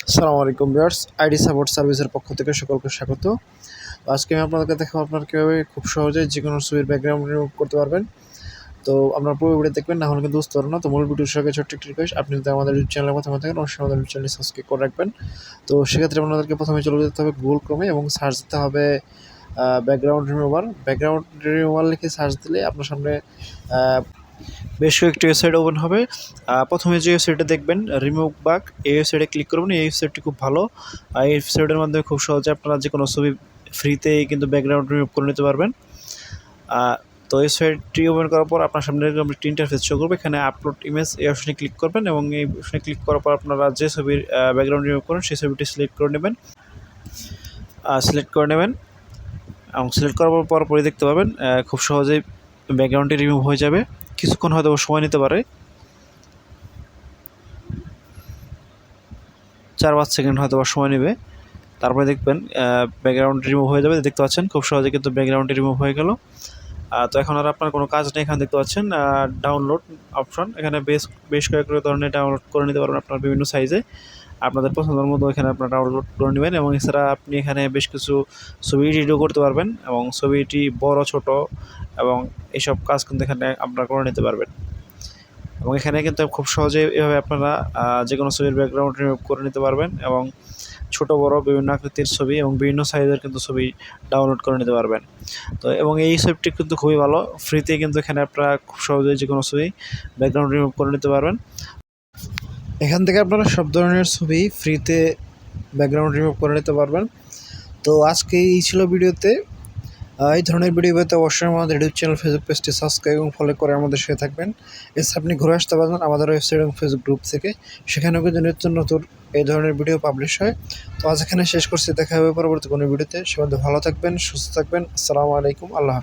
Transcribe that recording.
আসসালামু আলাইকুম viewers, ID support সার্ভিসের পক্ষ থেকে সকলকে স্বাগত। আজকে আমি আপনাদেরকে দেখাবো আপনারা কীভাবে খুব সহজে যেকোনো ছবির ব্যাকগ্রাউন্ড রিমুভ করতে পারবেন। তো আপনারা পুরো ভিডিও দেখবেন, না হলে কিন্তু বুঝতে পারবেন না। তো মূল ভিডিওর সঙ্গে ছোট্ট একটি রিকোয়েস্ট, আপনি যদি আমাদের ইউটিউব চ্যানেলের প্রথমে থাকেন অবশ্যই আমাদের ইউটিউব চ্যানেলটি সাবস্ক্রাইব করে রাখবেন। তো সেক্ষেত্রে আপনাদেরকে প্রথমে চলে যেতে হবে গুগল ক্রোমে এবং সার্চ দিতে হবে ব্যাকগ্রাউন্ড রিমুভার। ব্যাকগ্রাউন্ড রিমুভার লিখে সার্চ দিলে আপনার সামনে বেশ কয়েকটি ওয়েবসাইট ওপেন হবে। প্রথমে যে ওয়েবসাইটে দেখবেন রিমুভ বাগ, এই ওয়েবসাইটে ক্লিক করবেন। এই ওয়েবসাইটটি খুব ভালো। এই ওয়েবসাইটের মাধ্যমে খুব সহজে আপনারা যে কোনো ছবি ফ্রিতেই কিন্তু ব্যাকগ্রাউন্ড রিমুভ করে নিতে পারবেন। তো ওয়েবসাইটটি ওপেন করার পর আপনার সামনে একটি ইন্টারফেস শো করবে। এখানে আপলোড ইমেজ এই অপশনে ক্লিক করবেন এবং এই অপশনে ক্লিক করার পর আপনারা যে ছবির ব্যাকগ্রাউন্ড রিমুভ করেন সেই ছবিটি সিলেক্ট করে নেবেন এবং সিলেক্ট করার পর পরে দেখতে পাবেন খুব সহজেই ব্যাকগ্রাউন্ডটি রিমুভ হয়ে যাবে। কিছুক্ষণ হয়তো সময় নিতে পারে, 4-5 সেকেন্ড হয়তো সময় নেবে। তারপরে দেখবেন ব্যাকগ্রাউন্ড রিমুভ হয়ে যাবে। দেখতে পাচ্ছেন খুব সহজে কিন্তু ব্যাকগ্রাউন্ডটি রিমুভ হয়ে গেল। তো এখন আর আপনার কোনো কাজ নেই। এখানে দেখতে পাচ্ছেন ডাউনলোড অপশন, এখানে বেশ কয়েক ধরনের ডাউনলোড করে নিতে পারবেন আপনার বিভিন্ন সাইজে। আপনাদের পছন্দের মতো এখানে আপনারা ডাউনলোড করে নেবেন এবং এছাড়া আপনি এখানে বেশ কিছু ছবি এডিটও করতে পারবেন এবং ছবিটি বড় ছোট এবং এইসব কাজ কিন্তু এখানে আপনারা করে নিতে পারবেন। এবং এখানে কিন্তু খুব সহজে এভাবে আপনারা যে কোনো ছবির ব্যাকগ্রাউন্ড রিমুভ করে নিতে পারবেন এবং ছোট বড় বিভিন্ন আকৃতির ছবি এবং বিভিন্ন সাইজের কিন্তু ছবি ডাউনলোড করে নিতে পারবেন। তো এবং এই সফটটি কিন্তু খুবই ভালো, ফ্রিতে কিন্তু এখানে আপনারা খুব সহজে যে কোনো ছবি ব্যাকগ্রাউন্ড রিমুভ করে নিতে পারবেন। এখান থেকে আপনারা সব ধরনের ছবি ফ্রিতে ব্যাকগ্রাউন্ড রিমুভ করে নিতে পারবেন। তো আজকে এই ছিল ভিডিওতে। এই ধরনের ভিডিও পেতে অবশ্যই আমাদের ইউটিউব চ্যানেল ফেসবুক পেজটি সাবস্ক্রাইব এবং ফলো করে আমাদের সাথে থাকবেন। এছাড়া আপনি ঘুরে আসতে পারবেন আমাদের ওয়েবসাইট এবং ফেসবুক গ্রুপ থেকে, সেখানেও কিন্তু নিত্য নতুন এই ধরনের ভিডিও পাবলিশ হয়। তো আজ এখানে শেষ করছি, দেখা হবে পরবর্তী কোনো ভিডিওতে। সে মধ্যে ভালো থাকবেন, সুস্থ থাকবেন। আসসালামু আলাইকুম, আল্লাহ।